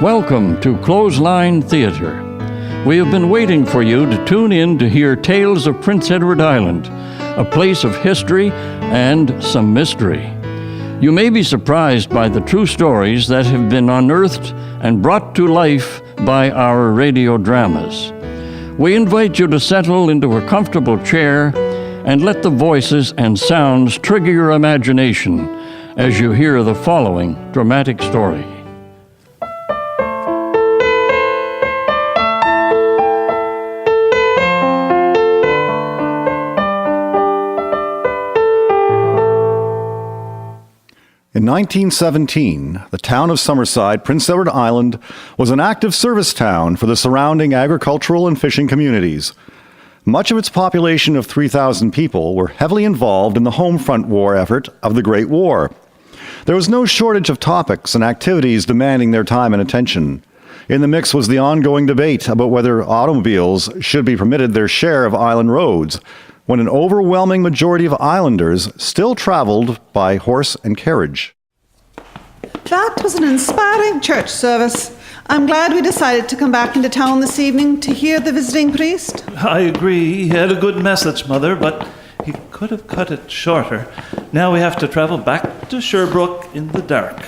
Welcome to Clothesline Theatre. We have been waiting for you to tune in to hear tales of Prince Edward Island, a place of history and some mystery. You may be surprised by the true stories that have been unearthed and brought to life by our radio dramas. We invite you to settle into a comfortable chair and let the voices and sounds trigger your imagination as you hear the following dramatic story. In 1917, the town of Summerside, Prince Edward Island, was an active service town for the surrounding agricultural and fishing communities. Much of its population of 3,000 people were heavily involved in the home front war effort of the Great War. There was no shortage of topics and activities demanding their time and attention. In the mix was the ongoing debate about whether automobiles should be permitted their share of island roads, when an overwhelming majority of islanders still traveled by horse and carriage. That was an inspiring church service. I'm glad we decided to come back into town this evening to hear the visiting priest. I agree. He had a good message, Mother, but he could have cut it shorter. Now we have to travel back to Sherbrooke in the dark.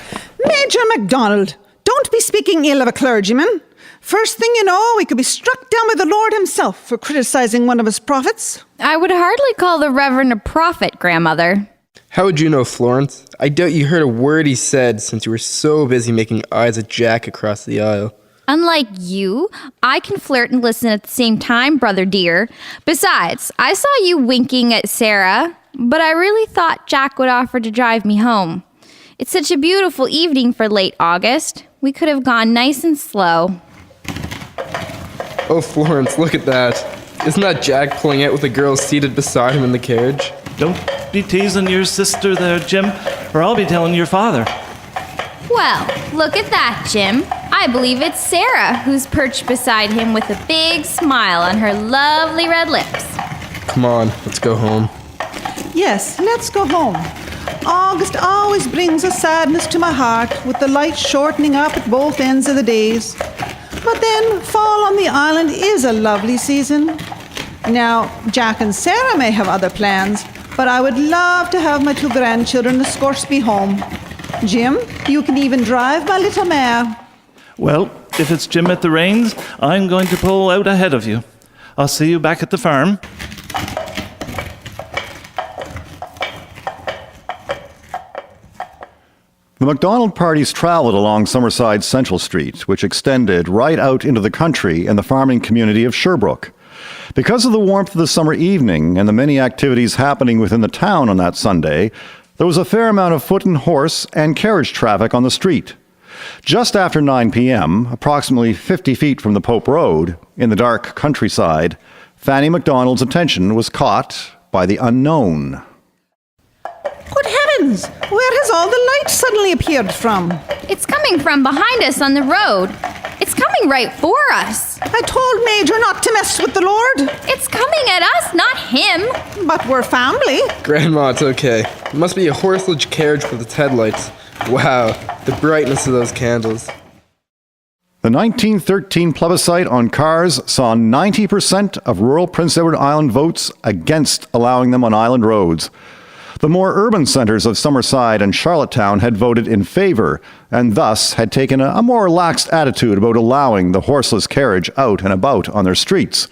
Major Macdonald, don't be speaking ill of a clergyman. First thing you know, we could be struck down by the Lord himself for criticizing one of his prophets. I would hardly call the Reverend a prophet, Grandmother. How would you know, Florence? I doubt you heard a word he said since you were so busy making eyes at Jack across the aisle. Unlike you, I can flirt and listen at the same time, brother dear. Besides, I saw you winking at Sarah, but I really thought Jack would offer to drive me home. It's such a beautiful evening for late August. We could have gone nice and slow. Oh, Florence, look at that. Isn't that Jack pulling out with the girl seated beside him in the carriage? Don't be teasing your sister there, Jim, or I'll be telling your father. Well, look at that, Jim. I believe it's Sarah who's perched beside him with a big smile on her lovely red lips. Come on, let's go home. Yes, let's go home. August always brings a sadness to my heart, with the light shortening up at both ends of the days. But then, fall on the island is a lovely season. Now, Jack and Sarah may have other plans, but I would love to have my two grandchildren escort me home. Jim, you can even drive my little mare. Well, if it's Jim at the reins, I'm going to pull out ahead of you. I'll see you back at the farm. The Macdonald parties traveled along Summerside's Central Street, which extended right out into the country in the farming community of Sherbrooke. Because of the warmth of the summer evening and the many activities happening within the town on that Sunday, there was a fair amount of foot and horse and carriage traffic on the street. Just after 9 p.m., approximately 50 feet from the Pope Road, in the dark countryside, Fanny Macdonald's attention was caught by the unknown. Good heavens! Where has all the light suddenly appeared from? It's coming from behind us on the road. It's coming right for us. I told Major not to mess with the Lord. It's coming at us, not him. But we're family. Grandma, it's okay. It must be a horseless carriage with its headlights. Wow, the brightness of those candles. The 1913 plebiscite on cars saw 90% of rural Prince Edward Island votes against allowing them on island roads. The more urban centers of Summerside and Charlottetown had voted in favor, and thus had taken a more relaxed attitude about allowing the horseless carriage out and about on their streets.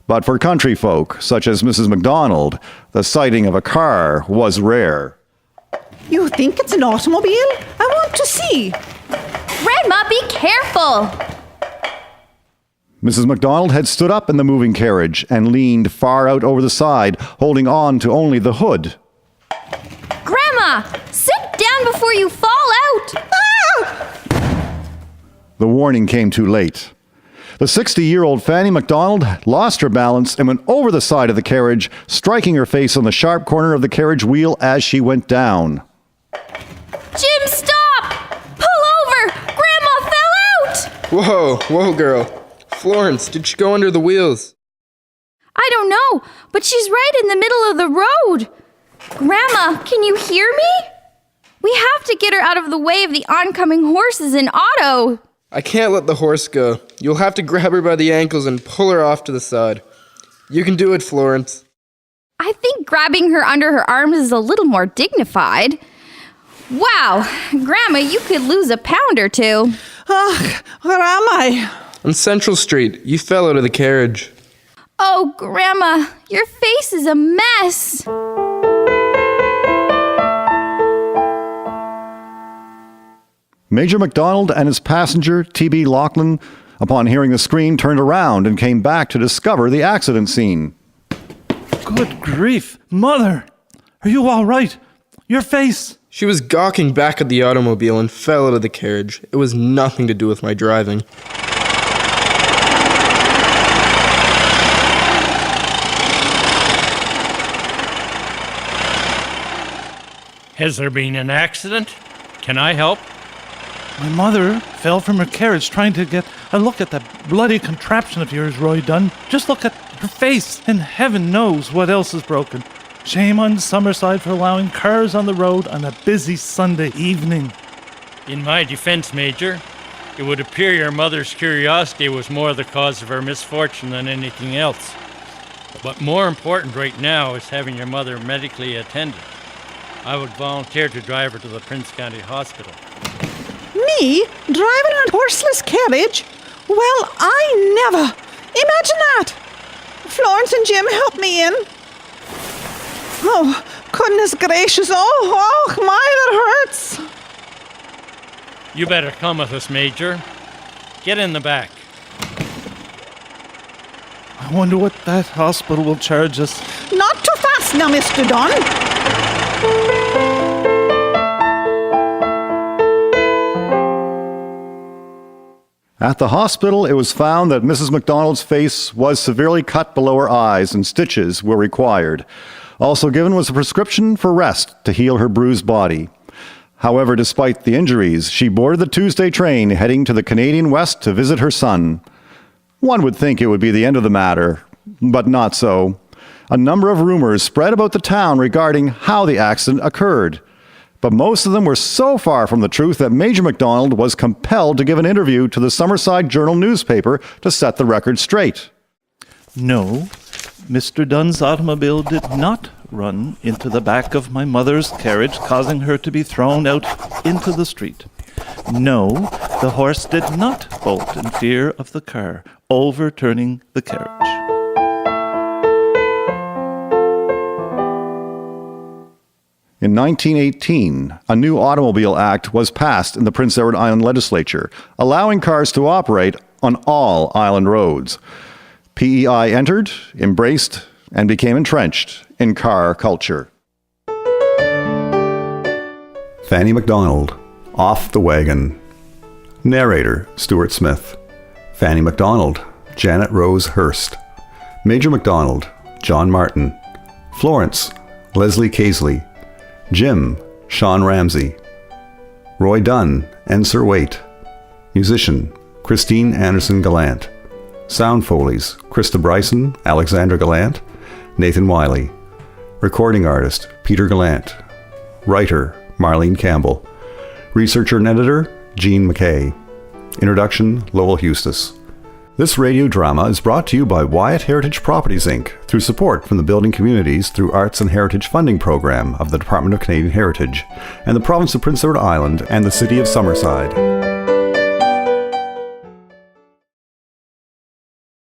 But for country folk, such as Mrs. Macdonald, the sighting of a car was rare. You think it's an automobile? I want to see. Grandma, be careful. Mrs. Macdonald had stood up in the moving carriage and leaned far out over the side, holding on to only the hood. Grandma, sit down before you fall out. Ah! The warning came too late. The 60-year-old Fanny Macdonald lost her balance and went over the side of the carriage, striking her face on the sharp corner of the carriage wheel as she went down. Jim, stop! Pull over! Grandma fell out! Whoa, girl. Florence, did she go under the wheels? I don't know, but she's right in the middle of the road. Grandma, can you hear me? We have to get her out of the way of the oncoming horses and auto. I can't let the horse go. You'll have to grab her by the ankles and pull her off to the side. You can do it, Florence. I think grabbing her under her arms is a little more dignified. Wow, Grandma, you could lose a pound or two. Ugh, where am I? On Central Street, you fell out of the carriage. Oh, Grandma, your face is a mess. Major Macdonald and his passenger, T.B. Laughlin, upon hearing the scream, turned around and came back to discover the accident scene. Good grief. Mother, are you all right? Your face. She was gawking back at the automobile and fell out of the carriage. It was nothing to do with my driving. Has there been an accident? Can I help? My mother fell from her carriage trying to get a look at that bloody contraption of yours, Roy Dunn. Just look at her face, and heaven knows what else is broken. Shame on Summerside for allowing cars on the road on a busy Sunday evening. In my defense, Major, it would appear your mother's curiosity was more the cause of her misfortune than anything else. But more important right now is having your mother medically attended. I would volunteer to drive her to the Prince County Hospital. Me? Driving a horseless carriage? Well, I never. Imagine that. Florence and Jim, help me in. Oh, goodness gracious. Oh, my, that hurts. You better come with us, Major. Get in the back. I wonder what that hospital will charge us. Not too fast now, Mr. Dunn. At the hospital, it was found that Mrs. Macdonald's face was severely cut below her eyes and stitches were required. Also given was a prescription for rest to heal her bruised body. However, despite the injuries, she boarded the Tuesday train heading to the Canadian West to visit her son. One would think it would be the end of the matter, but not so. A number of rumors spread about the town regarding how the accident occurred. But most of them were so far from the truth that Major Macdonald was compelled to give an interview to the Summerside Journal newspaper to set the record straight. No, Mr. Dunn's automobile did not run into the back of my mother's carriage, causing her to be thrown out into the street. No, the horse did not bolt in fear of the car, overturning the carriage. In 1918, a new Automobile Act was passed in the Prince Edward Island legislature, allowing cars to operate on all island roads. PEI entered, embraced, and became entrenched in car culture. Fanny Macdonald, Off the Wagon. Narrator, Stuart Smith. Fanny Macdonald, Janet Rose Hurst. Major Macdonald, John Martin. Florence, Leslie Casely. Jim, Sean Ramsey. Roy Dunn, Enser Waite. Musician, Christine Anderson Gallant. Sound Foleys, Krista Bryson, Alexandra Gallant, Nathan Wiley. Recording artist, Peter Gallant. Writer, Marlene Campbell. Researcher and editor, Jean McKay. Introduction, Lowell Eustis. This radio drama is brought to you by Wyatt Heritage Properties Inc. through support from the Building Communities through Arts and Heritage Funding Program of the Department of Canadian Heritage and the Province of Prince Edward Island and the City of Summerside.